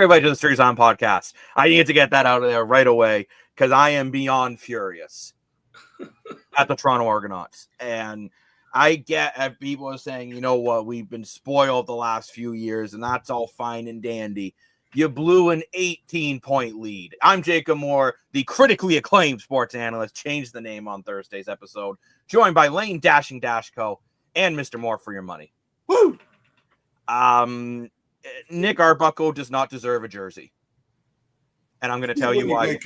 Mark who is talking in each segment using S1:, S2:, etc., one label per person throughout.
S1: Welcome back to the Streets On podcast. I need to get that out of there right away because I am beyond furious at the Toronto Argonauts. And I get at people are saying, you know what, we've been spoiled the last few years, and that's all fine and dandy. You blew an 18-point lead. I'm Jacob Moore, the critically acclaimed sports analyst, changed the name on Thursday's episode, joined by Lane Dashing Dashco and Mr. Moore for your money.
S2: Woo!
S1: Nick Arbuckle does not deserve a jersey. And I'm going to tell you why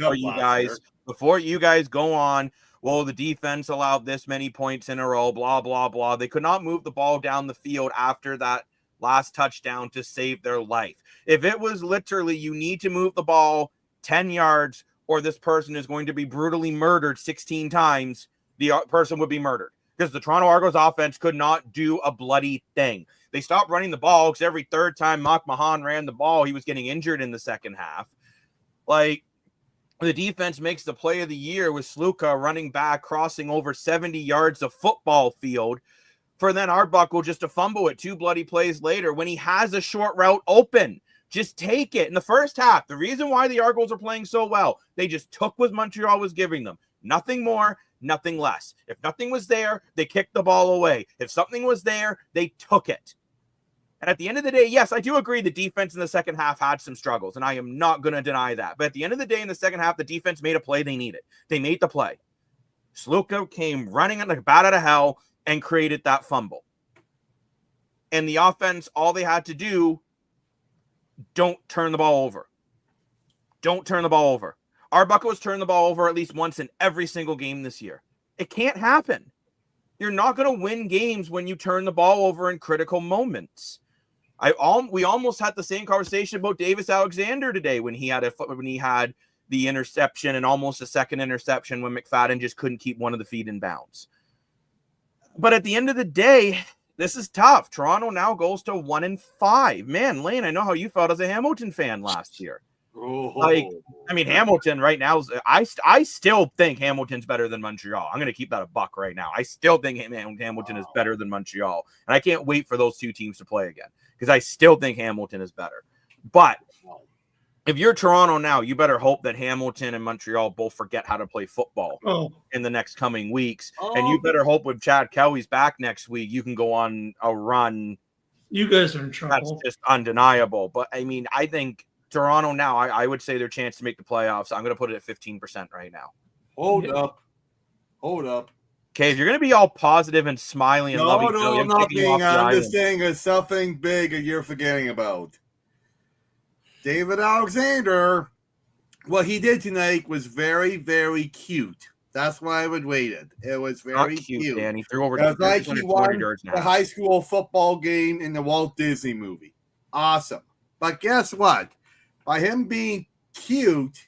S1: before you guys go on, well, the defense allowed this many points in a row, blah, blah, blah. They could not move the ball down the field after that last touchdown to save their life. If it was literally you need to move the ball 10 yards or this person is going to be brutally murdered 16 times, the person would be murdered because the Toronto Argos offense could not do a bloody thing. They stopped running the ball because every third time Mark Mahan ran the ball, he was getting injured in the second half. Like, the defense makes the play of the year with Sluka running back, crossing over 70 yards of football field for then Arbuckle just to fumble it 2 bloody plays later when he has a short route open. Just take it. In the first half, the reason why the Argos are playing so well, they just took what Montreal was giving them. Nothing more, nothing less. If nothing was there, they kicked the ball away. If something was there, they took it. And at the end of the day, yes, I do agree the defense in the second half had some struggles, and I am not going to deny that. But at the end of the day, in the second half, the defense made a play they needed. They made the play. Sluka came running like a bat out of hell and created that fumble. And the offense, all they had to do, don't turn the ball over. Don't turn the ball over. Arbuckle has turned the ball over at least once in every single game this year. It can't happen. You're not going to win games when you turn the ball over in critical moments. We almost had the same conversation about Davis Alexander today when he had the interception and almost a second interception when McFadden just couldn't keep one of the feet in bounds. But at the end of the day, this is tough. Toronto now goes to 1-5. Man, Lane, I know how you felt as a Hamilton fan last year. Hamilton right now, I still think Hamilton's better than Montreal. I'm going to keep that a buck right now. I still think Hamilton is better than Montreal. And I can't wait for those two teams to play again because I still think Hamilton is better. But if you're Toronto now, you better hope that Hamilton and Montreal both forget how to play football in the next coming weeks. And you better hope with Chad Kelly's back next week, you can go on a run.
S3: You guys are in trouble.
S1: That's just undeniable. But, I think Toronto now, I would say their chance to make the playoffs, I'm going to put it at 15% right now.
S2: Hold up.
S1: Okay, if you're going to be all positive and smiling and loving,
S2: I'm not being. I'm just saying there's something big that you're forgetting about. David Alexander, what he did tonight was very, very cute. That's why I would rate it. It was very cute.
S1: Dan. He threw over
S2: it was like he won the high school football game in the Walt Disney movie. Awesome. But guess what? By him being cute,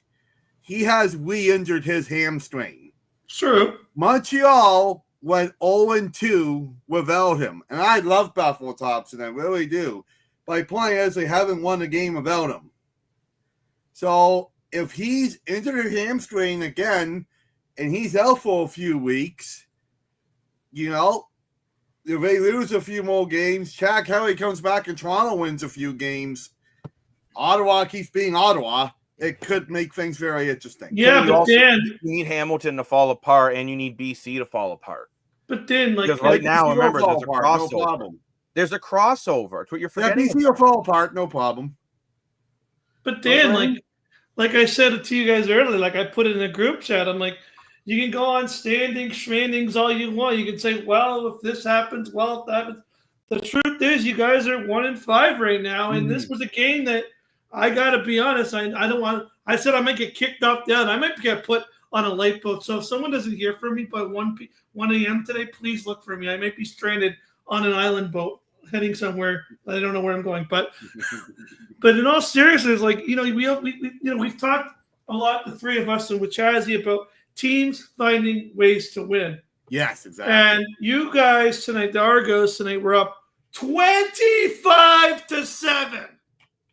S2: he has re-injured his hamstring.
S3: True.
S2: Montreal went 0-2 without him. And I love Buffalo Thompson, I really do. But the point is, they haven't won a game without him. So if he's injured his hamstring again, and he's out for a few weeks, if they lose a few more games, Chad Kelly comes back and Toronto wins a few games, Ottawa keeps being Ottawa, it could make things very interesting.
S3: Yeah, but Dan,
S1: you need Hamilton to fall apart, and you need BC to fall apart.
S3: But then,
S1: because right now, remember, there's a crossover. No problem. There's a crossover. It's what you're forgetting.
S2: Yeah, BC will fall apart, no problem.
S3: But Dan, like I said to you guys earlier, like I put it in a group chat, I'm like, you can go on standings all you want. You can say, well, if this happens, well, if that happens. The truth is, you guys are 1-5 right now, and this was a game that I got to be honest. I don't want. I said I might get kicked off the island. I might get put on a lifeboat. So if someone doesn't hear from me by 1 a.m. today, please look for me. I might be stranded on an island boat heading somewhere. I don't know where I'm going, but in all seriousness, we've talked a lot, the three of us, and with Chazzy about teams finding ways to win.
S2: Yes, exactly.
S3: And you guys tonight, the Argos tonight, were up 25-7.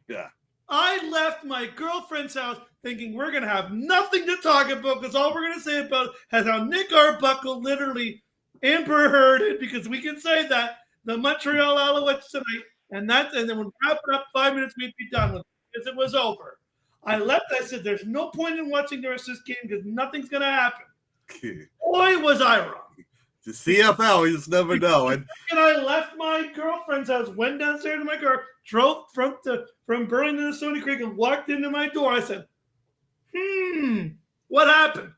S2: Yeah.
S3: I left my girlfriend's house thinking we're going to have nothing to talk about because all we're going to say about is how Nick Arbuckle literally Amber Hearded, because we can say that, the Montreal Alouettes tonight, and then we'll wrap it up 5 minutes, we'd be done with it. because it was over. I left. I said, "There's no point in watching the rest of this game because nothing's going to happen." Boy, was I wrong.
S2: The CFL, you just never know. And
S3: I left my girlfriend's house, went downstairs to my car, drove from Burlington to Stony Creek, and walked into my door. I said, what happened?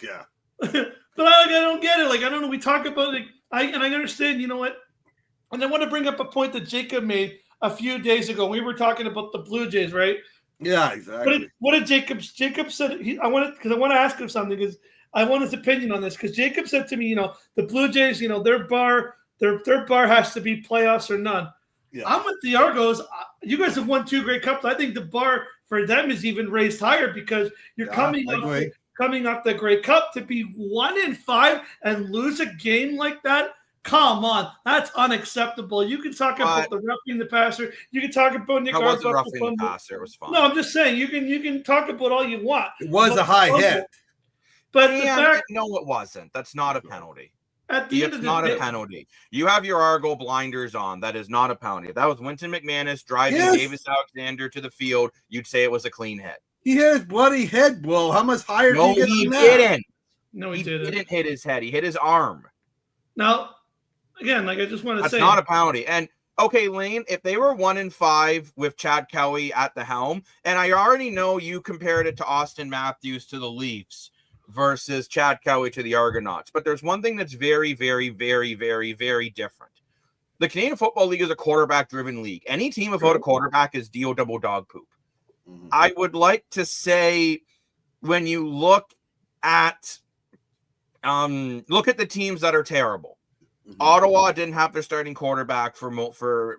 S2: Yeah.
S3: But I don't get it. Like, I don't know. We talk about it. I understand, you know what? And I want to bring up a point that Jacob made a few days ago. We were talking about the Blue Jays, right?
S2: Yeah, exactly.
S3: What did Jacob said? I want to ask him something because I want his opinion on this. Because Jacob said to me, the Blue Jays, their bar has to be playoffs or none. Yeah. I'm with the Argos. You guys have won 2 Grey Cups. I think the bar for them is even raised higher because you're coming off the Grey Cup to be 1-5 and lose a game like that. Come on, that's unacceptable. You can talk about the roughing the passer. You can talk about Nick Arbuckle.
S1: It wasn't roughing the passer. It was fine.
S3: No, I'm just saying you can talk about all you want.
S2: It was a high hit,
S1: but no, it wasn't. That's not a penalty.
S3: At the end of the day,
S1: it's not a penalty. You have your Argo blinders on. That is not a penalty. If that was Winton McManus driving Davis Alexander to the field, you'd say it was a clean hit.
S2: He hit his bloody head, Will. How much higher did he get than that?
S1: Didn't.
S3: No, he didn't.
S1: He didn't hit his head. He hit his arm.
S3: Now, again, I just want to say.
S1: That's not a penalty. And, okay, Lane, if they were 1-5 with Chad Kelly at the helm, and I already know you compared it to Austin Matthews to the Leafs versus Chad Kelly to the Argonauts. But there's one thing that's very, very, very, very, very different. The Canadian Football League is a quarterback-driven league. Any team without a quarterback is DO double dog poop. Mm-hmm. I would like to say when you look at the teams that are terrible. Mm-hmm. Ottawa didn't have their starting quarterback for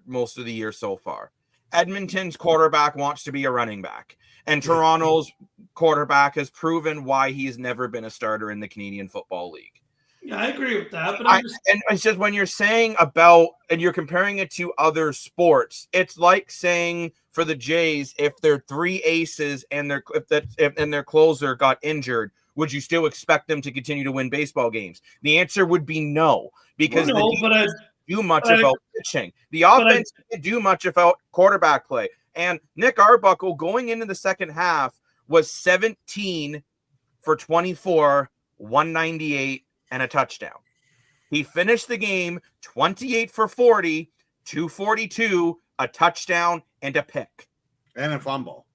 S1: most of the year so far. Edmonton's quarterback wants to be a running back. And Toronto's quarterback has proven why he's never been a starter in the Canadian Football League.
S3: Yeah, I agree with that. But
S1: and it's just when you're saying about, and you're comparing it to other sports, it's like saying for the Jays, if their 3 aces and their closer got injured, would you still expect them to continue to win baseball games? The answer would be no, because the defense do much about pitching. The offense didn't do much about quarterback play. And Nick Arbuckle going into the second half was 17 for 24, 198, and a touchdown. He finished the game 28 for 40, 242, a touchdown, and a pick.
S2: And a fumble.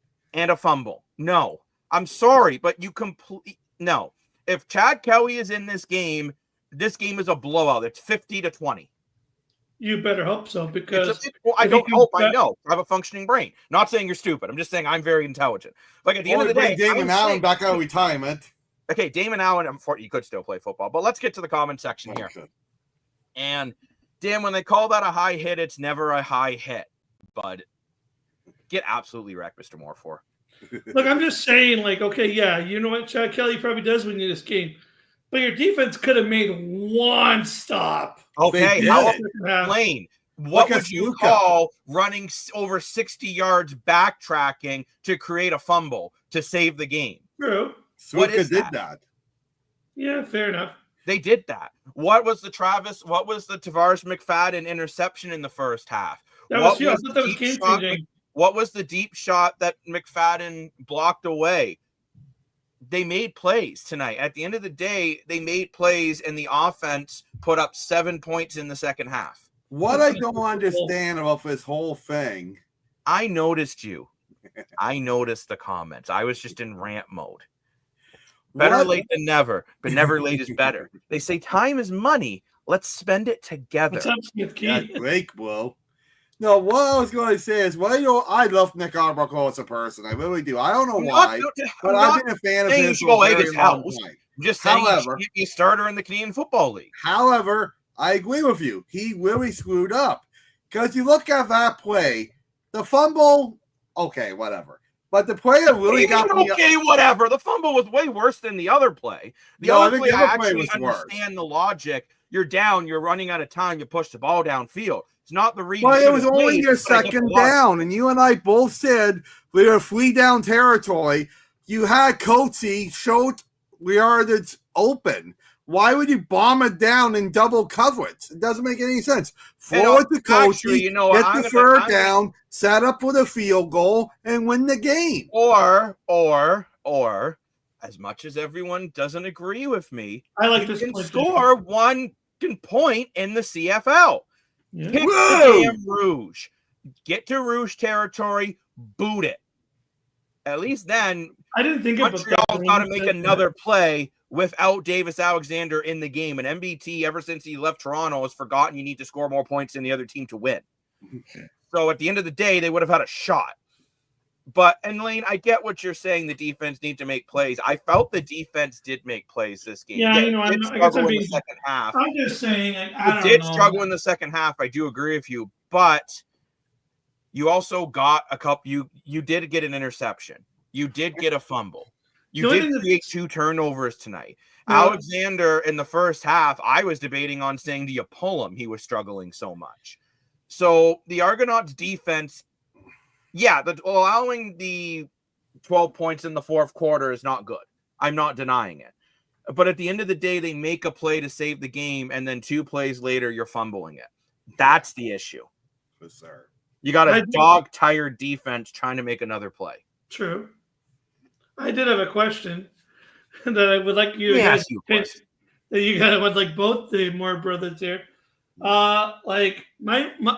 S1: No, I'm sorry, but no. If Chad Kelly is in this game is a blowout. It's 50-20.
S3: You better hope so, because
S1: I don't hope. I know. I have a functioning brain. Not saying you're stupid. I'm just saying I'm very intelligent. Like at the end of the day,
S2: Damon Allen back out of retirement.
S1: Okay, Damon Allen, he could still play football, but let's get to the comment section here. And Dan, when they call that a high hit, it's never a high hit. But get absolutely wrecked, Mr. Moore.
S3: Look, I'm just saying, like, okay, yeah, you know what Chad Kelly probably does win you this game. But your defense could have made one stop.
S1: Okay, Lane, what would you call running over 60 yards backtracking to create a fumble to save the game?
S3: True.
S2: Suka did that.
S3: Yeah, fair enough.
S1: They did that. What was the Tavares McFadden interception in the first half? What was the deep shot that McFadden blocked away? They made plays tonight. At the end of the day, they made plays, and the offense put up 7 points in the second half.
S2: What I don't understand about this whole thing.
S1: I noticed you. I noticed the comments. I was just in rant mode. Better late than never, but never late is better. They say time is money. Let's spend it together.
S3: What's up, Smith Key?
S2: Great, Will. No, what I was going to say is, I love Nick Arbuckle as a person. I really do. I don't know why, but I've been a fan of his for a very long time.
S1: I'm just saying he should be a starter in the Canadian Football League.
S2: However, I agree with you. He really screwed up. Because you look at that play, the fumble, okay, whatever. But the play that really got me...
S1: Okay, whatever. The fumble was way worse than the other play. The other play, I actually understand the logic. You're down. You're running out of time. You push the ball downfield. It's not the read.
S2: Well, it was only your second down, and you and I both said we are free down territory. You had Coatsy showed we are that's open. Why would you bomb it down in double coverage? It doesn't make any sense. Forward the coach, get the third down, set up with a field goal, and win the game.
S1: Or, as much as everyone doesn't agree with me,
S3: I like
S1: you
S3: this
S1: can
S3: point
S1: score one point in the CFL.
S3: Yeah.
S1: Pick the damn Rouge. Get to Rouge territory, boot it. At least then,
S3: I didn't think about
S1: Montreal's got to make another play without Davis Alexander in the game. And MBT, ever since he left Toronto, has forgotten you need to score more points than the other team to win. So at the end of the day, they would have had a shot. But, and Lane, I get what you're saying. The defense need to make plays. I felt the defense did make plays this game.
S3: Yeah,
S1: I guess I'm being, the second half.
S3: I'm just saying, I
S1: did struggle in the second half. I do agree with you, but you also got a couple. You did get an interception. You did get a fumble. You did create 2 turnovers tonight. Alexander in the first half, I was debating on saying, do you pull him? He was struggling so much. So the Argonauts defense, allowing the 12 points in the fourth quarter is not good. I'm not denying it. But at the end of the day, they make a play to save the game, and then 2 plays later, you're fumbling it. That's the issue.
S2: For sure.
S1: You got a dog-tired defense trying to make another play.
S3: True. I did have a question that I would like you guys to pitch. That you guys would like both the Moore brothers here.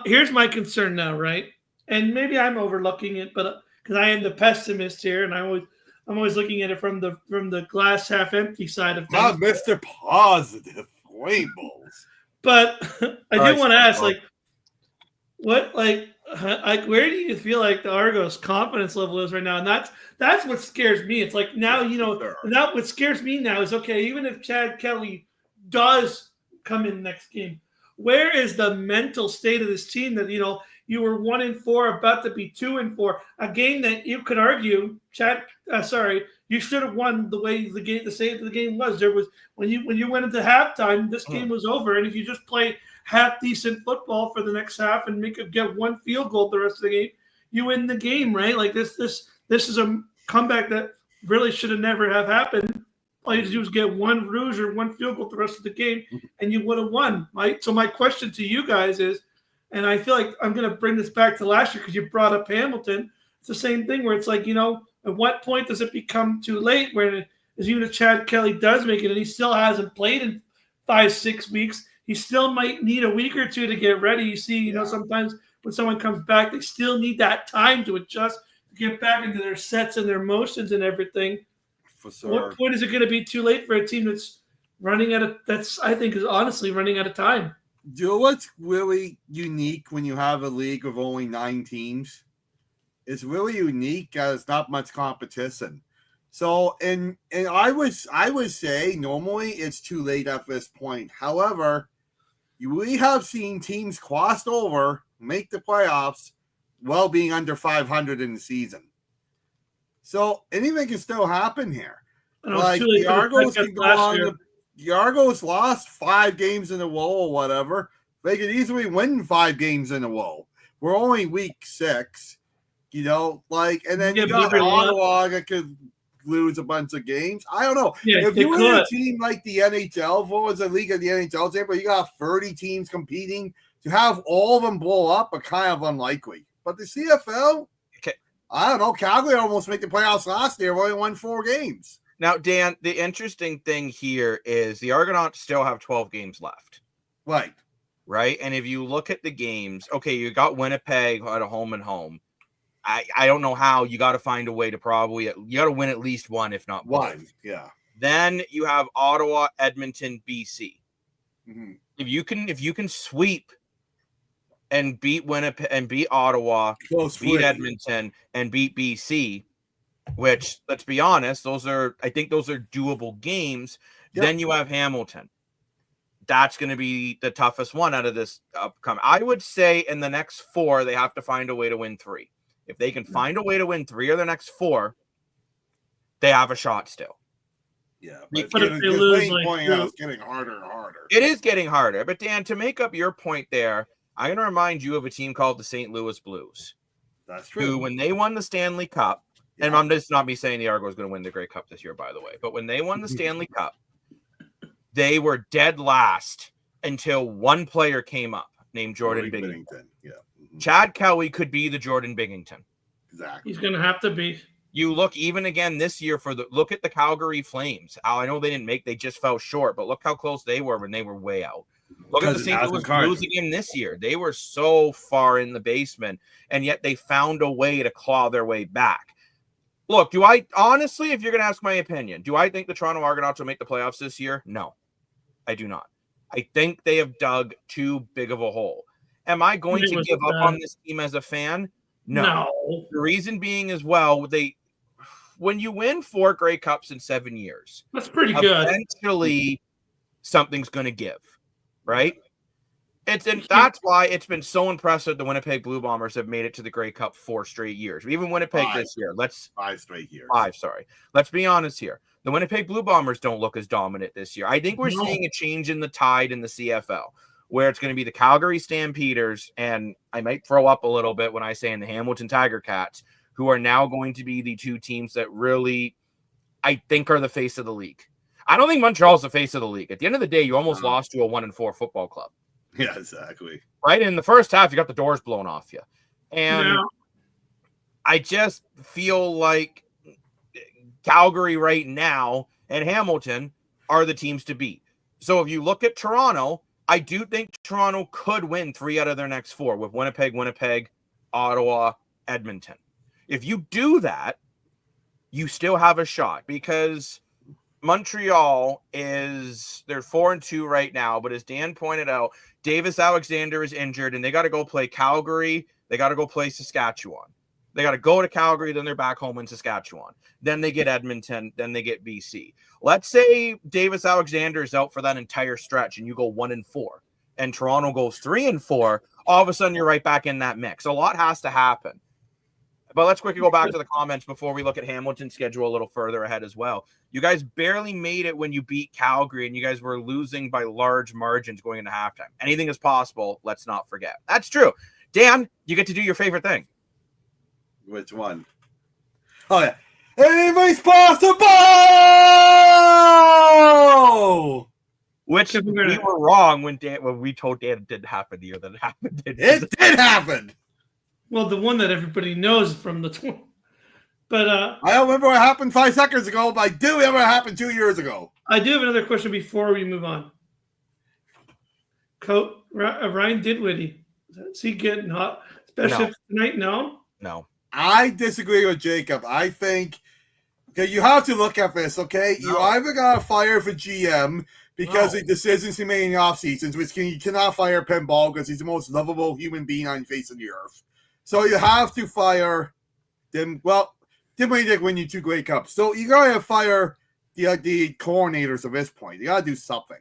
S3: Here's my concern now, right? And maybe I'm overlooking it, but because I am the pessimist here, and I'm always looking at it from the glass half empty side of things.
S2: Not Mr. Positive Rainbows.
S3: But I do want to ask, where do you feel like the Argos confidence level is right now? And that's what scares me. It's like now, now what scares me now is, okay, even if Chad Kelly does come in next game, where is the mental state of this team that, you were 1-4, about to be 2-4, a game that you could argue, you should have won the way the state of the game was. There was when you went into halftime, this game was over, and if you just play half decent football for the next half and get 1 field goal the rest of the game, you win the game, right? Like this is a comeback that really should have never have happened. All you had to do was get 1 Rouge or 1 field goal the rest of the game, and you would have won, right? So my question to you guys is, and I feel like I'm going to bring this back to last year because you brought up Hamilton. It's the same thing where it's like, at what point does it become too late where even if Chad Kelly does make it and he still hasn't played in 5-6 weeks, he still might need a week or 2 to get ready. You see, sometimes when someone comes back, they still need that time to adjust, to get back into their sets and their motions and everything.
S2: For sure.
S3: What point is it going to be too late for a team that's I think is honestly running out of time?
S2: Do you know what's really unique when you have a league of only 9 teams? It's really unique as not much competition. So, and I would say normally it's too late at this point. However, we have seen teams cross over, make the playoffs, while being under 500 in the season. So anything can still happen here. Like the Argos can go on. The Argos lost 5 games in a row or whatever. They could easily win 5 games in a row. We're only week 6, and then you got Ottawa that could lose a bunch of games. I don't know.
S3: Yeah,
S2: if you were a team like the NHL, what was the league of the NHL chamber? You got 30 teams competing. To have all of them blow up are kind of unlikely. But the CFL, I don't know. Calgary almost made the playoffs last year. We only won 4 games.
S1: Now, Dan, the interesting thing here is the Argonauts still have 12 games left. Right? And if you look at the games, okay, you got Winnipeg at a home and home. I don't know how. You got to find a way to you got to win at least 1, if not both.
S2: 1. Yeah.
S1: Then you have Ottawa, Edmonton, BC.
S2: Mm-hmm.
S1: If you can sweep and beat Winnipeg and beat Ottawa, beat Edmonton, and beat BC, which, let's be honest, I think those are doable games. Yep. Then you have Hamilton. That's going to be the toughest one out of this upcoming. I would say in the next 4, they have to find a way to win 3. If they can find a way to win 3 of the next 4, they have a shot still.
S2: Yeah,
S3: but if they lose,
S2: it's getting harder and harder.
S1: It is getting harder. But Dan, to make up your point there, I'm going to remind you of a team called the St. Louis Blues.
S2: That's true.
S1: Who, when they won the Stanley Cup, and I'm just not me saying the Argos going to win the Grey Cup this year, by the way, but when they won the Stanley Cup, they were dead last until one player came up named Jordan Binnington.
S2: Yeah.
S1: Chad Kelly could be the Jordan Binnington.
S2: Exactly.
S3: He's going to have to be.
S1: You look even again this year look at the Calgary Flames. I know they just fell short, but look how close they were when they were way out. Look at the St. Louis Blues again this year. They were so far in the basement, and yet they found a way to claw their way back. Look, do I honestly, if you're going to ask my opinion, do I think the Toronto Argonauts will make the playoffs this year? No, I do not. I think they have dug too big of a hole. Am I going to give up on this team as a fan? No. The reason being as well, when you win 4 Grey Cups in 7 years,
S3: that's pretty good.
S1: Eventually, something's going to give, right? That's why it's been so impressive the Winnipeg Blue Bombers have made it to the Grey Cup 4 straight years. Even Winnipeg this year.
S2: 5 straight years.
S1: 5, sorry. Let's be honest here. The Winnipeg Blue Bombers don't look as dominant this year. I think we're seeing a change in the tide in the CFL, where it's going to be the Calgary Stampeders, and I might throw up a little bit when I say in the Hamilton Tiger Cats, who are now going to be the 2 teams that really, I think, are the face of the league. I don't think Montreal's the face of the league. At the end of the day, you almost lost to a 1-4 football club.
S2: Yeah, exactly.
S1: Right? In the first half, you got the doors blown off you. And I just feel like Calgary right now and Hamilton are the teams to beat. So if you look at Toronto, I do think Toronto could win 3 out of their next 4 with Winnipeg, Ottawa, Edmonton. If you do that, you still have a shot because Montreal they're 4-2 right now, but as Dan pointed out, Davis Alexander is injured and they got to go play Calgary. They got to go play Saskatchewan. They got to go to Calgary, then they're back home in Saskatchewan. Then they get Edmonton, then they get BC. Let's say Davis Alexander is out for that entire stretch and you go 1-4 and Toronto goes 3-4. All of a sudden you're right back in that mix. A lot has to happen. But let's quickly go back to the comments before we look at Hamilton's schedule a little further ahead as well. You guys barely made it when you beat Calgary, and you guys were losing by large margins going into halftime. Anything is possible. Let's not forget. That's true. Dan, you get to do your favorite thing.
S2: Which one? Oh, yeah. Anything's possible!
S1: Which we were wrong when we told Dan it didn't happen the year that it happened.
S2: It did happen!
S3: Well, the one that everybody knows from the but
S2: I don't remember what happened 5 seconds ago, but I do remember what happened 2 years ago.
S3: I do have another question before we move on. Ryan Dinwiddie, is he getting hot? Especially tonight?
S1: No.
S2: I disagree with Jacob. I think you have to look at this, okay? No. You either got to fire for GM because of decisions he made in the off seasons, which you cannot fire Pinball because he's the most lovable human being on the face of the earth. So you have to fire them. Well, Dinwiddie did win you 2 Grey Cups. So you got to fire the coordinators at this point. You got to do something.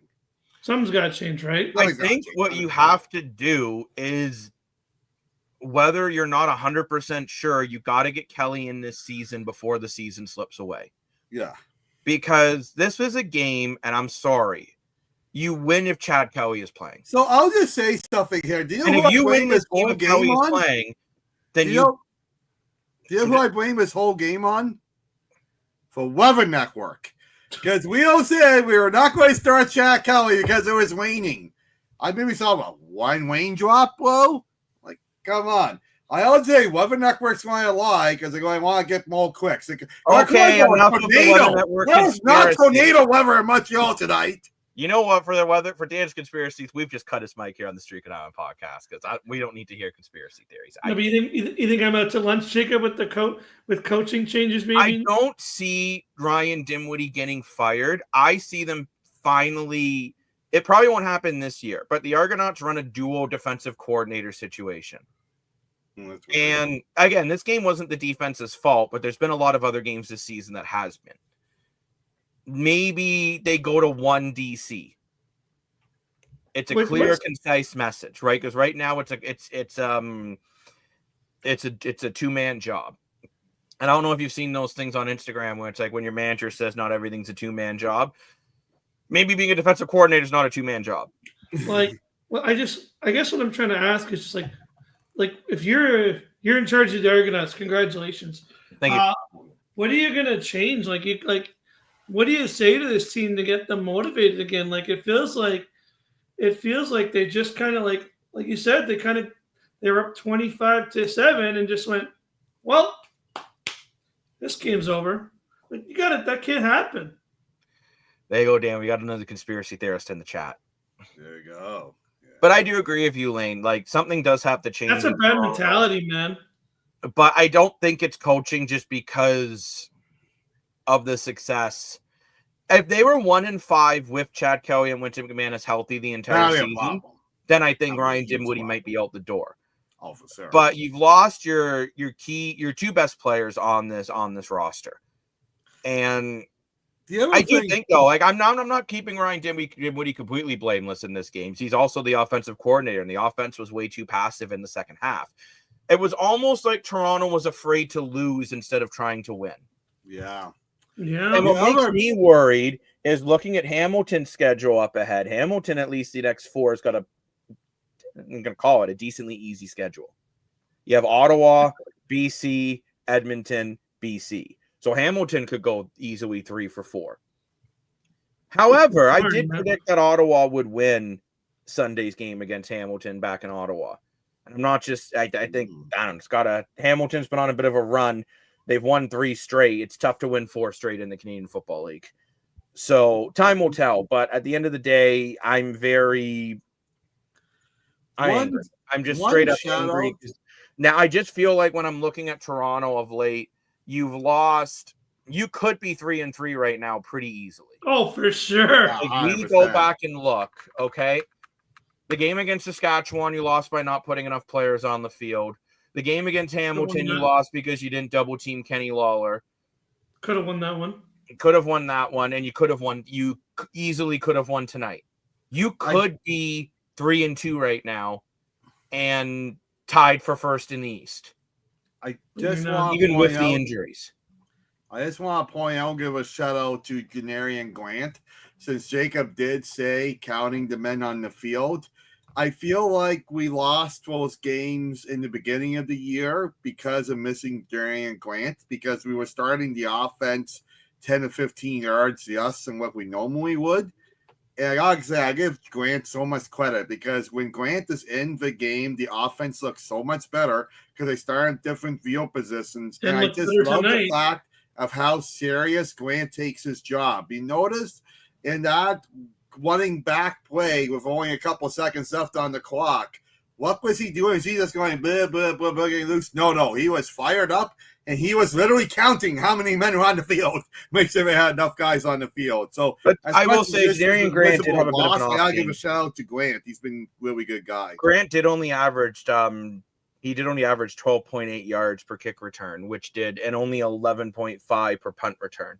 S3: Something's got to change, right?
S1: I think what you have to do is, whether you're not 100% sure, you got to get Kelly in this season before the season slips away.
S2: Yeah.
S1: Because this was a game, and I'm sorry, you win if Chad Kelly is playing.
S2: So I'll just say something here. Do you know
S1: if you win this game if Kelly is playing, then
S2: do you know who I blame this whole game on? For Weather Network. Because we all said we were not going to start Chad Kelly because it was waning. I maybe saw one rain drop, bro. Like, come on. I always say Weather Network's going to lie because they're going to want to get more clicks.
S1: Okay, enough of the Weather Network conspiracy.
S2: Not tornado weather in Montreal tonight.
S1: You know what? For Dan's conspiracies, we've just cut his mic here on the Streak Island podcast because we don't need to hear conspiracy theories.
S3: No, but you think I'm out to lunch, Jacob, with coaching changes? Maybe
S1: I don't see Ryan Dinwiddie getting fired. I see them finally. It probably won't happen this year, but the Argonauts run a dual defensive coordinator situation. And again, this game wasn't the defense's fault, but there's been a lot of other games this season that has been. Maybe they go to one DC. It's a clear, concise message, right? Because right now it's a 2-man job. And I don't know if you've seen those things on Instagram where it's like when your manager says not everything's a 2-man job. Maybe being a defensive coordinator is not a 2-man job.
S3: I guess what I'm trying to ask is just like if you're in charge of the Argonauts, congratulations.
S1: Thank you.
S3: What are you gonna change? what do you say to this team to get them motivated again? Like it feels like they just kind of like you said, they were up 25-7 and just went, well, this game's over. Like you got it. That can't happen.
S1: There you go, Dan. We got another conspiracy theorist in the chat.
S2: There you go. Yeah.
S1: But I do agree with you, Lane. Like something does have to change.
S3: That's a bad mentality, man.
S1: But I don't think it's coaching just because of the success. If they were 1-5 with Chad Kelly and Winston McMahon healthy the entire season, then I think Ryan Dinwiddie might be out the door.
S2: Oh, for sure.
S1: But you've lost your two best players on this roster, and I do think though, like I'm not keeping Ryan Dinwiddie completely blameless in this game. He's also the offensive coordinator, and the offense was way too passive in the second half. It was almost like Toronto was afraid to lose instead of trying to win.
S2: Yeah.
S3: Yeah.
S1: And what makes me worried is looking at Hamilton's schedule up ahead. Hamilton, at least the next 4, has got I'm going to call it a decently easy schedule. You have Ottawa, BC, Edmonton, BC. So Hamilton could go easily 3 for 4. However, I did predict that Ottawa would win Sunday's game against Hamilton back in Ottawa. And I'm not just, I think, I don't know, Hamilton's been on a bit of a run. They've won 3 straight. It's tough to win 4 straight in the Canadian Football League. So time will tell. But at the end of the day, I'm angry. I'm just straight up angry. Now, I just feel like when I'm looking at Toronto of late, you've lost. You could be 3-3 right now pretty easily.
S3: Oh, for sure.
S1: Like, we go back and look, okay? The game against Saskatchewan, you lost by not putting enough players on the field. The game against Hamilton, you lost because you didn't double team Kenny Lawler.
S3: Could have won that one.
S1: Could have won that one, and you could have won. You easily could have won tonight. You could be 3-2 right now, and tied for first in the East.
S2: I just want
S1: even with the injuries.
S2: I just want to point out, give a shout out to Gennari and Grant, since Jacob did say counting the men on the field. I feel like we lost those games in the beginning of the year because of missing Gennari and Grant, because we were starting the offense 10 to 15 yards less than what we normally would. And I gotta say, I give Grant so much credit because when Grant is in the game, the offense looks so much better because they start in different field positions. And I just love the fact of how serious Grant takes his job. You noticed in that running back play with only a couple seconds left on the clock, what was he doing? Is he just going blah, blah, blah, blah, getting loose? No. He was fired up, and he was literally counting how many men were on the field. Make sure they had enough guys on the field. So,
S1: but I will say, Darian Grant did have a bit of an off game.
S2: I'll give a shout out to Grant. He's been a really good guy.
S1: Grant did only average 12.8 yards per kick return, which did, and only 11.5 per punt return.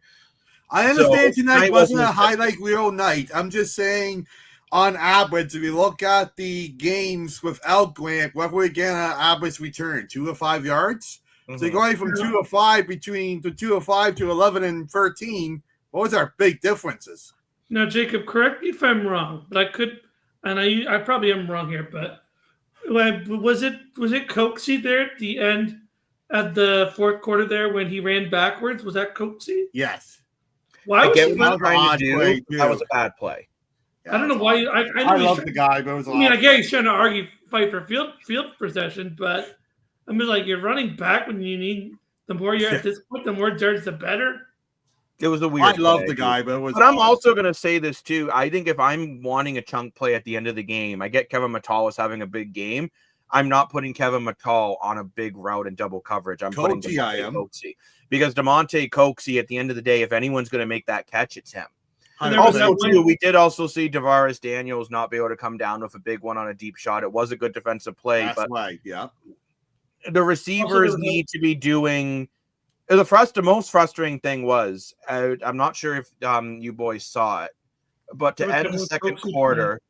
S2: I understand tonight wasn't a highlight reel night. I'm just saying, on average, if you look at the games without Grant, what were we getting on average return? 2 to 5 yards? Mm-hmm. So you're going from 2 to 5 between the 2 to 5 to 11 and 13. What was our big differences?
S3: Now, Jacob, correct me if I'm wrong, but I could, and I probably am wrong here, but was it Coxie there at the end of the fourth quarter there when he ran backwards? Was that Coxie?
S2: Yes.
S3: Why was he
S1: trying to do? That was a bad play.
S3: Yeah, I don't know why.
S2: I love the guy, but it was.
S3: I get he's trying to fight for field possession, but I mean, like you're running back when you need the more you're at this point, the more yards, the better.
S1: It was a weird.
S2: I love the guy, but it was.
S1: But I'm also going to say this too. I think if I'm wanting a chunk play at the end of the game, I get Kevin Mattal is having a big game. I'm not putting Kevin Mattal on a big route and double coverage. I'm putting Coxie. Because DeMonte Coxie, at the end of the day, if anyone's going to make that catch, it's him. Also, too, we did also see Tavares Daniels not be able to come down with a big one on a deep shot. It was a good defensive play.
S2: That's
S1: but
S2: right, yeah.
S1: The receivers need to be doing – the most frustrating thing was, I'm not sure if you boys saw it, but to end the second quarter –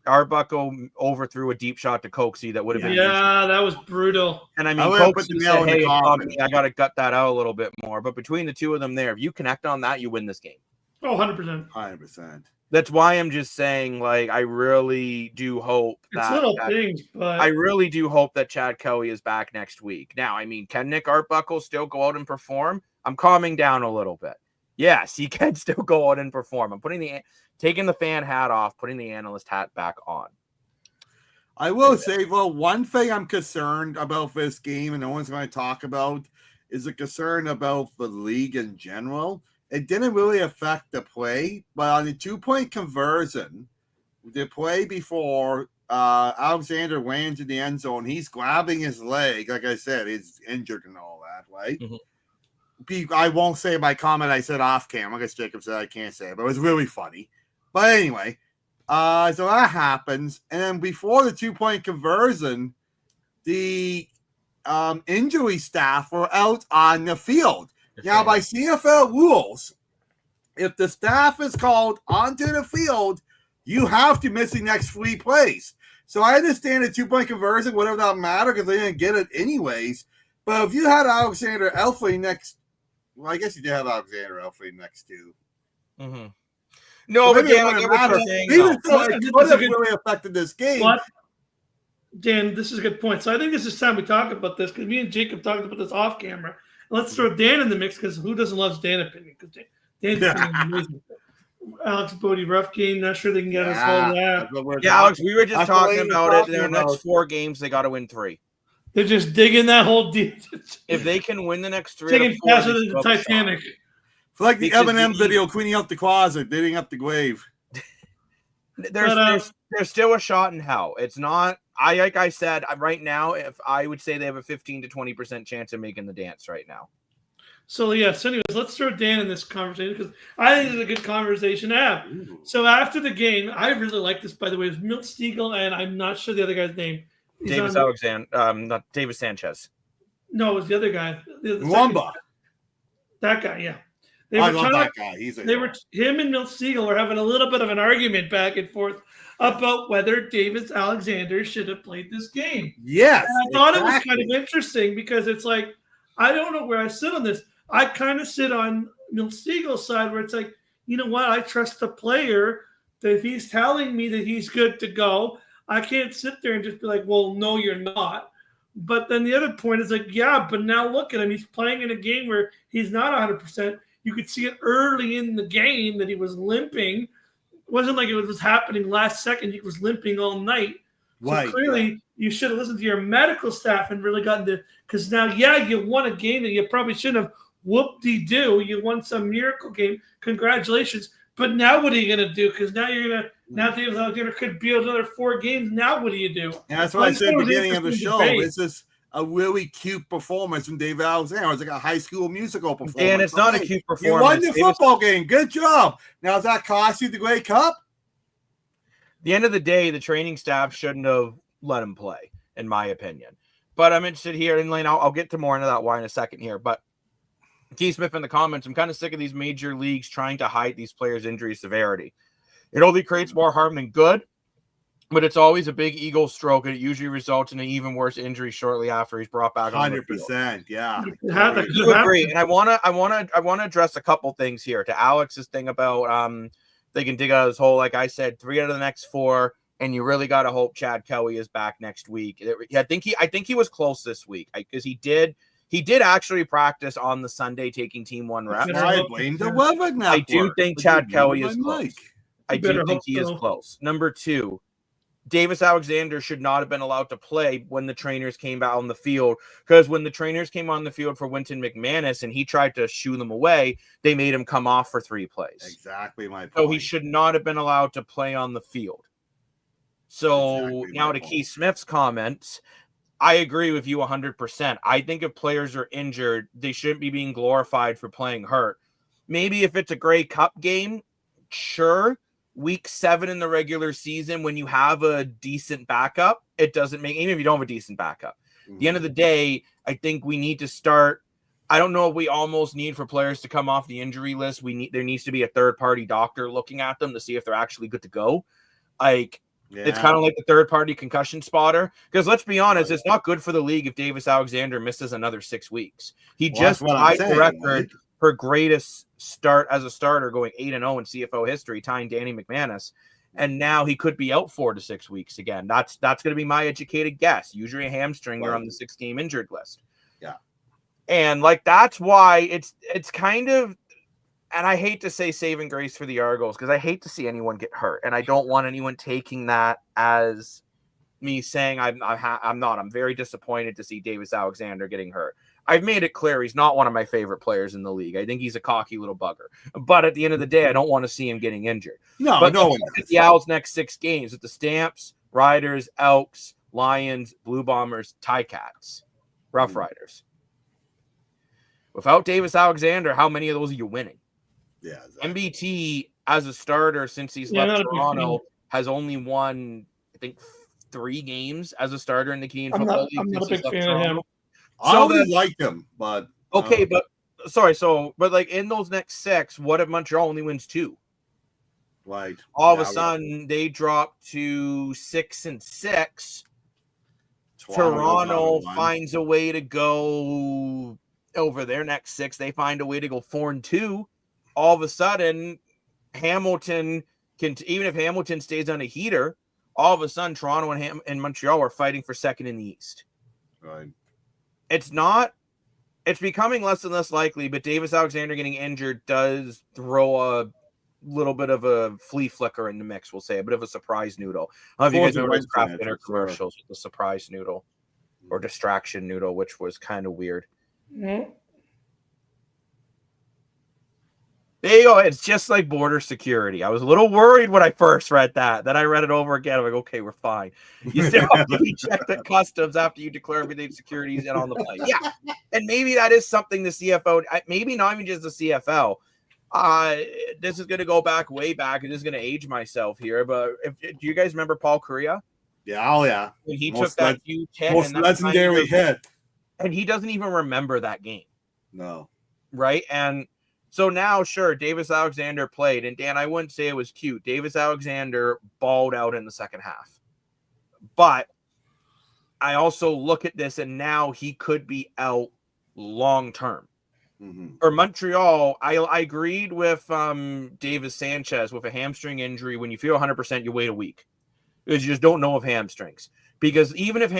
S1: Arbuckle overthrew a deep shot to Coxie that would have been
S3: that was brutal.
S1: And I mean, Coxie said, hey, I got to gut that out a little bit more. But between the two of them there, if you connect on that, you win this game.
S3: Oh, 100%.
S2: 100%.
S1: That's why I'm just saying, like, I really do hope I really do hope that Chad Kelly is back next week. Now, I mean, can Nick Arbuckle still go out and perform? I'm calming down a little bit. Yes, he can still go out and perform. I'm taking the fan hat off, putting the analyst hat back on.
S2: I will say, well, one thing I'm concerned about this game, and no one's going to talk about, is a concern about the league in general. It didn't really affect the play, but on the 2-point conversion, the play before Alexander lands in the end zone, he's grabbing his leg. Like I said, he's injured and all that, right? Mm-hmm. I won't say my comment I said off camera. I guess Jacob said I can't say it, but it was really funny. But anyway, so that happens. And then before the 2-point conversion, the injury staff were out on the field. Now, by CFL rules, if the staff is called onto the field, you have to miss the next 3 plays. So I understand the 2-point conversion, whatever that matter, because they didn't get it anyways. But if you had Alexander Elfley next, well, I guess you did have Alexander Elfley next too.
S1: Mm-hmm. No, but Dan, I get what you're saying.
S2: Even though it could have really affected this game.
S3: What? Dan, this is a good point. So I think this is time we talk about this because me and Jacob talked about this off camera. Let's throw Dan in the mix because who doesn't love Dan's opinion? Because Dan's opinion is amazing. Alex Bodie, rough game. Not sure they can get us all that.
S1: Yeah, Alex, we were just talking about it. Their next 4 games, they got to win 3.
S3: They're just digging that whole deep.
S1: If they can win the next 3,
S3: taking faster than the Titanic.
S2: It's like the Eminem video, cleaning up the closet, digging up the grave.
S1: There's still a shot in hell. It's not. Like I said, right now, if I would say they have a 15 to 20% chance of making the dance right now.
S3: So yes. Anyways, let's throw Dan in this conversation because I think it's a good conversation to have. Ooh. So after the game, I really like this. By the way, it was Milt Stiegel and I'm not sure the other guy's name.
S1: Davis Alexander, not Davis Sanchez.
S3: No, it was the other guy.
S2: Lumba.
S3: That guy, yeah.
S2: I love that guy.
S3: Him and Milt Stiegel were having a little bit of an argument back and forth about whether Davis Alexander should have played this game.
S2: Yes.
S3: And I thought it was kind of interesting because it's like, I don't know where I sit on this. I kind of sit on Milt Stiegel's side where it's like, you know what? I trust the player that if he's telling me that he's good to go, I can't sit there and just be like, well, no, you're not. But then the other point is like, yeah, but now look at him. He's playing in a game where he's not 100%. You could see it early in the game that he was limping. It wasn't like it was happening last second. He was limping all night. Right. So clearly, you should have listened to your medical staff and really gotten to – because now, yeah, you won a game that you probably shouldn't have. Whoop-de-doo. You won some miracle game. Congratulations. But now what are you going to do? Because now you're going to – now David Alexander could be another 4 games. Now what do you do?
S2: And that's what I said at the beginning of the show. This is a really cute performance from David Alexander. It's like a high school musical performance.
S1: And it's not a cute performance.
S2: You won the football game. Good job. Now, does that cost you the Grey Cup?
S1: At the end of the day, the training staff shouldn't have let him play, in my opinion. But I'm interested here, and Lane, I'll get to more into that why in a second here. But Keith Smith in the comments, I'm kind of sick of these major leagues trying to hide these players' injury severity. It only creates more harm than good, but it's always a big ego stroke, and it usually results in an even worse injury shortly after he's brought back.
S2: 100%, yeah.
S1: You agree, and I want to address a couple things here to Alex's thing about they can dig out of this hole. Like I said, 3 out of the next 4, and you really got to hope Chad Kelly is back next week. I think he was close this week because he did actually practice on the Sunday taking Team 1 reps.
S2: I blame the weather now.
S1: I do think Chad Kelly is close. I do think he is close. Number 2, Davis Alexander should not have been allowed to play when the trainers came out on the field, because when the trainers came on the field for Wynton McManus and he tried to shoo them away, they made him come off for 3 plays.
S2: Exactly my point.
S1: So he should not have been allowed to play on the field. So now to Keith Smith's comments, I agree with you 100%. I think if players are injured, they shouldn't be being glorified for playing hurt. Maybe if it's a Grey Cup game, sure. Week 7 in the regular season, when you have a decent backup, it doesn't make, even if you don't have a decent backup. At the end of the day, I think we need to start. I don't know if we almost need for players to come off the injury list. There needs to be a third-party doctor looking at them to see if they're actually good to go. It's kind of like the third-party concussion spotter. Because let's be honest, it's not good for the league if Davis Alexander misses another 6 weeks. He just tied the record for greatest start as a starter, going 8-0 in CFO history, tying Danny McManus. And now he could be out 4 to 6 weeks again. That's going to be my educated guess. Usually a hamstring, you're on the 6-game injured list.
S2: Yeah.
S1: And that's why it's kind of, and I hate to say saving grace for the Argos because I hate to see anyone get hurt, and I don't want anyone taking that as me saying I'm not. I'm very disappointed to see Davis Alexander getting hurt. I've made it clear he's not one of my favorite players in the league. I think he's a cocky little bugger. But at the end of the day, I don't want to see him getting injured.
S2: No.
S1: The Owls' next 6 games with the Stamps, Riders, Elks, Lions, Blue Bombers, Ticats, Rough Riders. Without Davis Alexander, how many of those are you winning?
S2: Yeah. Exactly.
S1: MBT as a starter since he's left Toronto has only won, I think, 3 games as a starter in the Canadian Football League.
S3: I'm not a big fan of him.
S2: I always liked him, but
S1: okay, but like in those next 6, what if Montreal only wins 2?
S2: Like
S1: all of a sudden they drop to 6-6. Toronto finds a way to go over their next 6. They find a way to go 4-2. All of a sudden, Hamilton can, even if Hamilton stays on a heater, all of a sudden Toronto and Montreal are fighting for second in the East.
S2: Right.
S1: It's becoming less and less likely, but Davis Alexander getting injured does throw a little bit of a flea flicker in the mix, we'll say, a bit of a surprise noodle. I don't know if you guys remember those Kraft Dinner commercials with the surprise noodle or distraction noodle, which was kind of weird.
S3: Mm-hmm.
S1: There you go. It's just like border security. I was a little worried when I first read that. Then I read it over again. I'm like, okay, we're fine. You still have to be checked at customs after you declare everything securities and on the plane. Yeah. And maybe that is something the CFL, maybe not even just the CFL. This is going to go back way back. It is going to age myself here. But do you guys remember Paul Kariya?
S2: Yeah. Oh, yeah.
S1: When he took that huge hit.
S2: Most legendary hit.
S1: And he doesn't even remember that game.
S2: No.
S1: Right? And so now, sure, Davis Alexander played. And, Dan, I wouldn't say it was cute. Davis Alexander balled out in the second half. But I also look at this, and now he could be out long-term.
S2: Mm-hmm.
S1: Or Montreal, I agreed with Davis Sanchez with a hamstring injury. When you feel 100%, you wait a week. Because you just don't know of hamstrings. Because even if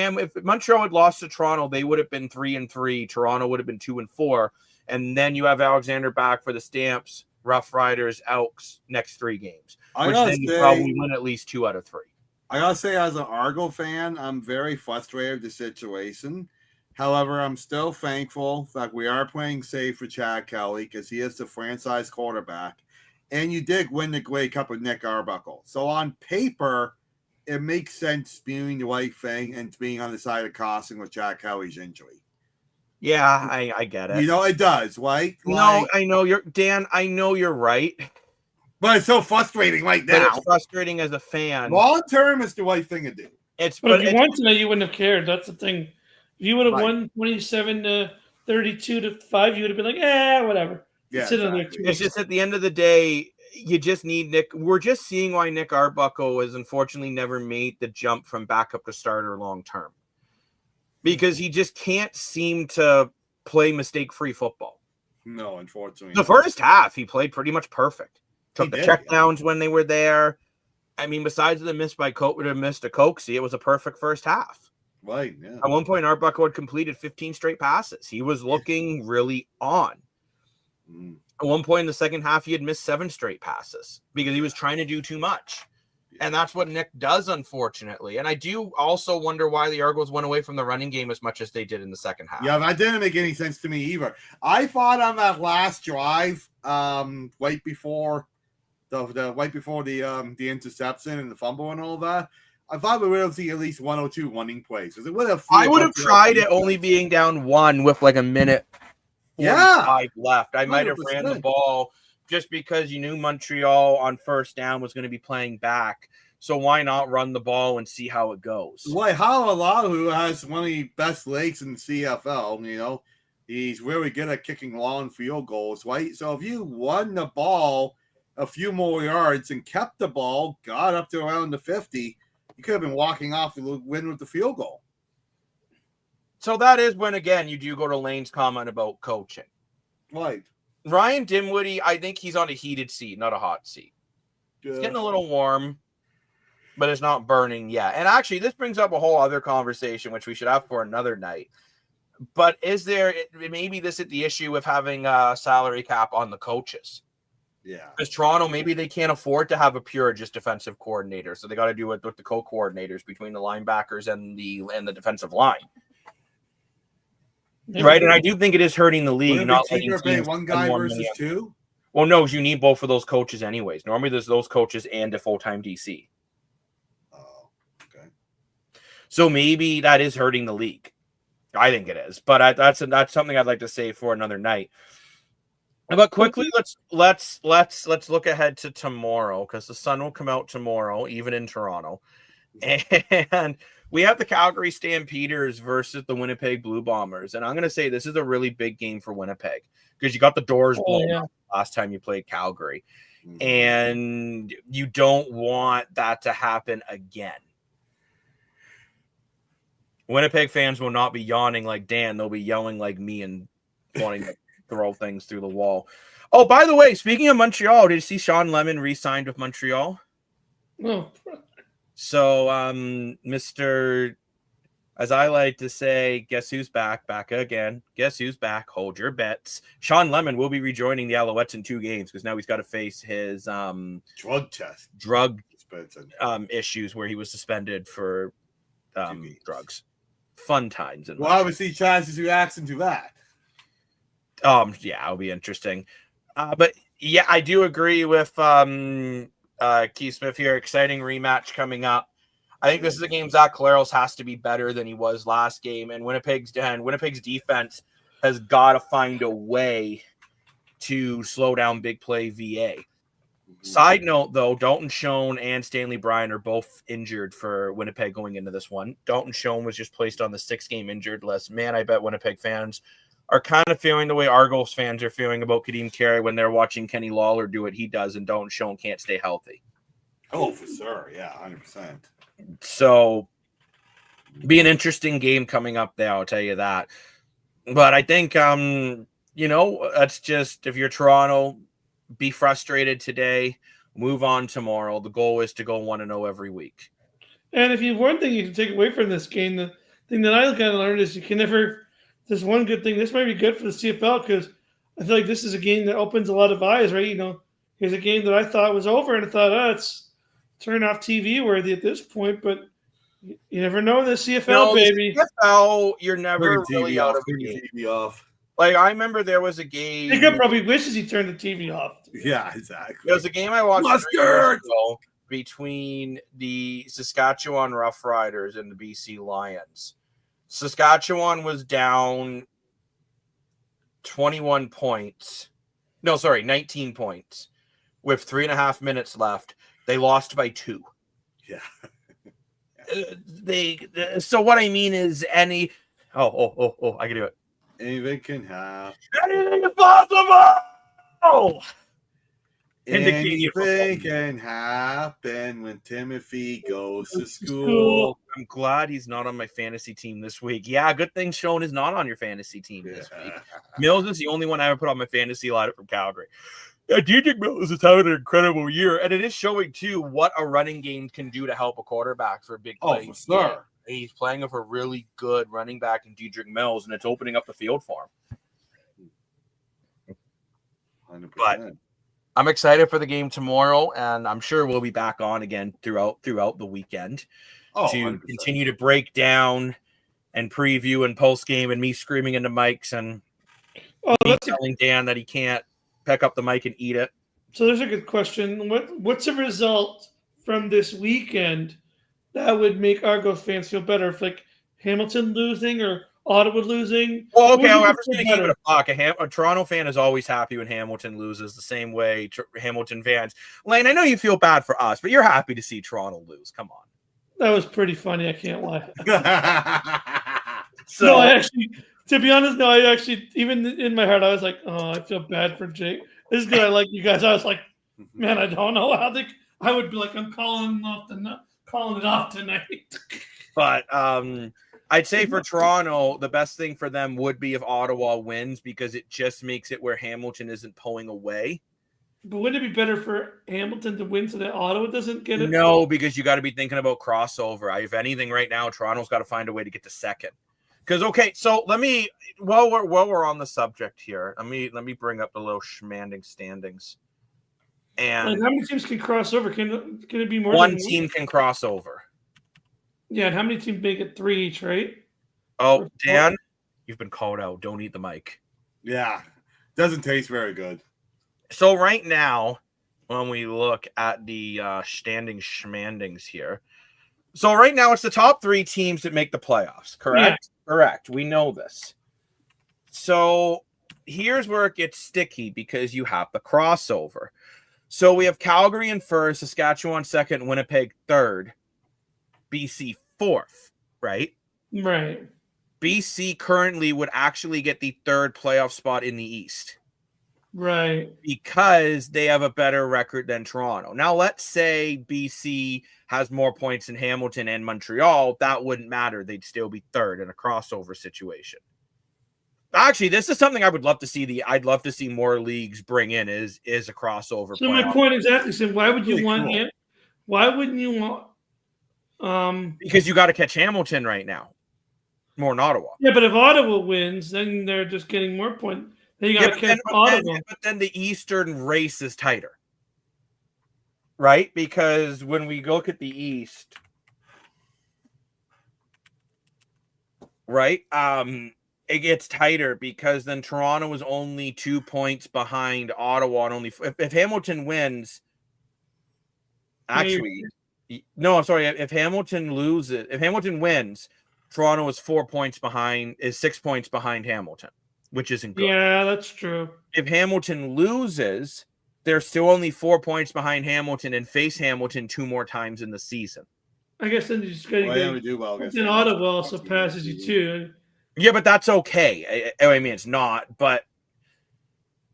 S1: Montreal had lost to Toronto, they would have been 3-3. Toronto would have been 2-4. And then you have Alexander back for the Stamps, Rough Riders, Elks next 3 games. Which then you probably win at least 2 out of 3.
S2: I gotta say, as an Argo fan, I'm very frustrated with the situation. However, I'm still thankful that we are playing safe for Chad Kelly because he is the franchise quarterback. And you did win the Grey Cup with Nick Arbuckle. So on paper, it makes sense doing the right thing and being on the side of costing with Chad Kelly's injury.
S1: Yeah, I get it.
S2: You know, it does, right?
S1: No, I know Dan, I know you're right.
S2: But it's so frustrating right now.
S1: But it's frustrating as a fan.
S2: Long term, it's the right thing to do.
S3: But if you won tonight, you wouldn't have cared. That's the thing. If you would have won 27-32-5, you would have been like, whatever.
S2: Yeah,
S1: it's just at the end of the day, you just need Nick. We're just seeing why Nick Arbuckle has unfortunately never made the jump from backup to starter long term. Because he just can't seem to play mistake-free football.
S2: No, unfortunately.
S1: The first half, he played pretty much perfect. Took the checkdowns when they were there. I mean, besides the miss by missed a Coxie, it was a perfect first half.
S2: Right, yeah.
S1: At one point, Arbuckle had completed 15 straight passes. He was looking really on.
S2: Mm.
S1: At one point in the second half, he had missed 7 straight passes because he was trying to do too much. And that's what Nick does, unfortunately. And I do also wonder why the Argos went away from the running game as much as they did in the second half.
S2: Yeah, that didn't make any sense to me either. I thought on that last drive, right before the interception and the fumble and all that, I thought we would have seen at least 1 or 2 running plays.
S1: I would have tried it only being down 1 with like a minute 45 left. I might have ran the ball just because you knew Montreal on first down was going to be playing back. So why not run the ball and see how it goes?
S2: Like Halalahu has one of the best legs in the CFL, you know. He's really good at kicking long field goals, right? So if you won the ball a few more yards and kept the ball, got up to around the 50, you could have been walking off the win with the field goal.
S1: So that is when, again, you do go to Lane's comment about coaching.
S2: Right.
S1: Ryan Dinwiddie, I think he's on a heated seat, not a hot seat. It's getting a little warm, but it's not burning yet. And actually, this brings up a whole other conversation, which we should have for another night. But maybe this is the issue with having a salary cap on the coaches.
S2: Yeah.
S1: Because Toronto, maybe they can't afford to have a pure just defensive coordinator, so they got to do it with the co-coordinators between the linebackers and the defensive line. Yeah. Right, and I do think it is hurting the league. Not letting teams
S2: one guy versus two.
S1: Well, no, you need both of those coaches anyways. Normally, there's those coaches and a full-time DC.
S2: Oh, okay. So
S1: maybe that is hurting the league. I think it is, but that's something I'd like to say for another night. But quickly, let's look ahead to tomorrow, because the sun will come out tomorrow, even in Toronto, and we have the Calgary Stampeders versus the Winnipeg Blue Bombers. And I'm going to say this is a really big game for Winnipeg, because you got the doors blown out last time you played Calgary, and you don't want that to happen again. Winnipeg fans will not be yawning like Dan. They'll be yelling like me and wanting to throw things through the wall. Oh, by the way, speaking of Montreal, did you see Sean Lemon re-signed with Montreal?
S3: No.
S1: So, Mr. As I like to say, guess who's back? Back again. Guess who's back? Hold your bets. Sean Lemon will be rejoining the Alouettes in 2 games, because now he's got to face his
S2: drug test,
S1: issues where he was suspended for drugs. Fun times.
S2: Well, obviously, Chaz's reaction to that.
S1: Yeah, it'll be interesting. But yeah, I do agree with Keith Smith here. Exciting rematch coming up. I think this is a game Zach Collaros has to be better than he was last game, and Winnipeg's defense has got to find a way to slow down big play VA. Side note, though, Dalton Schoen and Stanley Bryan are both injured for Winnipeg going into this one. Dalton Schoen was just placed on the 6-game injured list. Man, I bet Winnipeg fans are kind of feeling the way Argos fans are feeling about Kadeem Carey when they're watching Kenny Lawler do what he does and Dalton Schoen can't stay healthy.
S2: Oh, for sure. Yeah, 100%.
S1: So, be an interesting game coming up there, I'll tell you that. But I think, that's just, if you're Toronto, be frustrated today, move on tomorrow. The goal is to go 1-0 every week.
S3: And if you have one thing you can take away from this game, the thing that I kind of learned is you can never. There's one good thing. This might be good for the CFL, because I feel like this is a game that opens a lot of eyes, right? Here's a game that I thought was over, and I thought, it's turn off TV worthy at this point, but you never know in the CFL, baby.
S1: The CFL, you're never really out of the
S2: TV off.
S1: Like, I remember there was a game.
S3: Jacob probably wishes he turned the TV off.
S2: Yeah, exactly.
S1: There was a game I watched between the Saskatchewan Roughriders and the BC Lions. Saskatchewan was down 19 points with 3.5 minutes left. They lost by 2.
S2: Yeah.
S1: So what I mean is I can do it.
S2: Anything can happen.
S1: Anything is possible.
S2: Anything can happen when Timothy goes to school.
S1: I'm glad he's not on my fantasy team this week. Yeah, good thing Schoen is not on your fantasy team this week. Mills is the only one I ever put on my fantasy lineup from Calgary. Yeah, DJ Mills is having an incredible year, and it is showing too what a running game can do to help a quarterback for big plays.
S2: Oh, for sure.
S1: He's playing with a really good running back in Dedrick Mills, and it's opening up the field for him.
S2: 100%.
S1: But I'm excited for the game tomorrow, and I'm sure we'll be back on again throughout the weekend to
S2: 100%.
S1: continue to break down and preview and post game, and me screaming into mics and me telling Dan that he can't pick up the mic and eat it.
S3: So there's a good question. What's a result from this weekend that would make Argos fans feel better? If like Hamilton losing or Ottawa losing?
S1: Well, okay, I'm just going to keep it a buck. A Toronto fan is always happy when Hamilton loses, the same way Hamilton fans. Lane, I know you feel bad for us, but you're happy to see Toronto lose. Come on.
S3: That was pretty funny. I can't lie.
S1: So,
S3: to be honest, even in my heart, I was like, oh, I feel bad for Jake. This is good. I like you guys. I was like, man, I don't know how I would be like, I'm calling it off tonight.
S1: But I'd say for Toronto, the best thing for them would be if Ottawa wins, because it just makes it where Hamilton isn't pulling away.
S3: But wouldn't it be better for Hamilton to win so that Ottawa doesn't get it?
S1: No, because you got to be thinking about crossover. If anything, right now, Toronto's got to find a way to get to second. Because so let me while we're on the subject here, let me bring up the little schmanding standings. And
S3: how many teams can cross over? Can it be more
S1: one
S3: than
S1: team can cross over?
S3: Yeah, and how many teams make it 3 each, right?
S1: Oh, Dan, you've been called out. Don't eat the mic.
S2: Yeah. Doesn't taste very good.
S1: So right now, when we look at the standing schmandings here, so right now it's the top 3 teams that make the playoffs, correct? Yeah. Correct. We know this. So here's where it gets sticky because you have the crossover. So we have Calgary in first, Saskatchewan second, Winnipeg third, BC fourth, right?
S3: Right.
S1: BC currently would actually get the 3rd playoff spot in the East.
S3: Right.
S1: Because they have a better record than Toronto. Now, let's say BC has more points than Hamilton and Montreal. That wouldn't matter. They'd still be 3rd in a crossover situation. Actually, this is something I would love to see. I'd love to see more leagues bring in is a crossover.
S3: So my point exactly. So why would you want it? Why wouldn't you want?
S1: Because you got to catch Hamilton right now, more than Ottawa.
S3: Yeah, but if Ottawa wins, then they're just getting more points. Then you got to catch Ottawa.
S1: But then the Eastern race is tighter, right? Because when we look at the East, right? It gets tighter because then Toronto is only 2 points behind Ottawa, and only if Hamilton wins. Actually, no, I'm sorry. If Hamilton wins, Toronto is 4 points behind, is 6 points behind Hamilton, which isn't good.
S3: Yeah, that's true.
S1: If Hamilton loses, they're still only 4 points behind Hamilton and face Hamilton 2 more times in the season.
S3: I guess then you just got to do well. Then Ottawa also passes you too.
S1: Yeah, but that's okay. I mean, it's not, but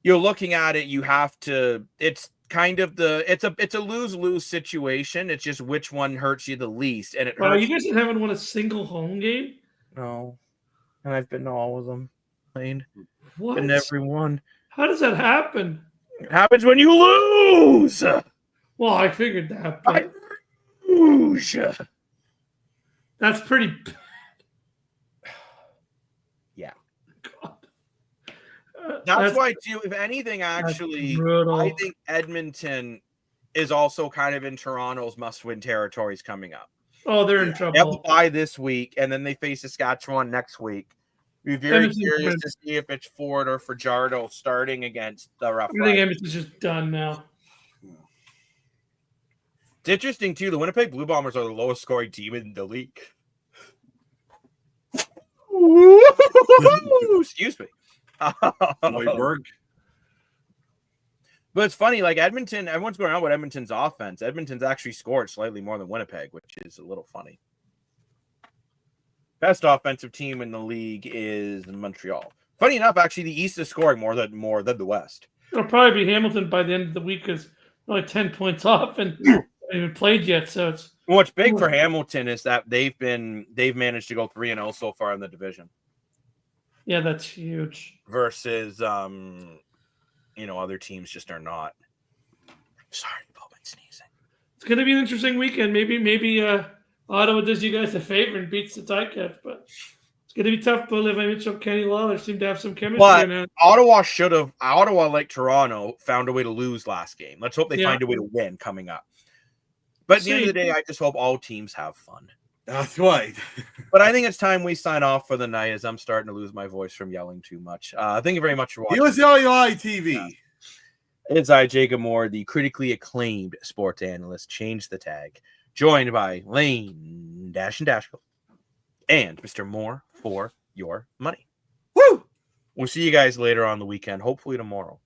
S1: you're looking at it, you have to, it's kind of it's a lose-lose situation. It's just which one hurts you the least. And
S3: you guys haven't won a single home game?
S1: No. And I've been to all of them. Played.
S3: What?
S1: And every one.
S3: How does that happen?
S1: It happens when you lose.
S3: Well, I figured that, but
S1: I lose.
S3: That's pretty bad.
S1: Yeah.
S3: God.
S1: That's why, too, if anything, actually, I think Edmonton is also kind of in Toronto's must-win territories coming up.
S3: Oh, they're in trouble.
S1: They have a bye this week, and then they face Saskatchewan next week. Be very curious to see if it's Ford or Fajardo starting against the Rough Riders.
S3: I think Edmonton's just done now.
S1: It's interesting, too. The Winnipeg Blue Bombers are the lowest scoring team in the league. Excuse me.
S2: But
S1: it's funny, like Edmonton, everyone's going around with Edmonton's offense. Edmonton's actually scored slightly more than Winnipeg, which is a little funny. Best offensive team in the league is Montreal. Funny enough, actually, the East is scoring more than the West.
S3: It'll probably be Hamilton by the end of the week because only 10 points off and they haven't even played yet. So it's
S1: what's big for Hamilton is that they've managed to go 3-0 so far in the division.
S3: Yeah, that's huge.
S1: Versus other teams just are not. Sorry about my sneezing.
S3: It's gonna be an interesting weekend. Maybe Ottawa does you guys a favor and beats the Ticats, but it's gonna be tough. But Levi Mitchell, Kenny Lawler seem to have some chemistry.
S1: But Ottawa, like Toronto, found a way to lose last game. Let's hope they find a way to win coming up. But at the end of the day, I just hope all teams have fun.
S2: That's right.
S1: But I think it's time we sign off for the night as I'm starting to lose my voice from yelling too much. Thank you very much for watching.
S2: He was LUI TV.
S1: It's I, Jacob Moore, the critically acclaimed sports analyst, changed the tag, joined by Lane Dash and Dashko and Mr. Moore for your money.
S2: Woo!
S1: We'll see you guys later on the weekend, hopefully tomorrow.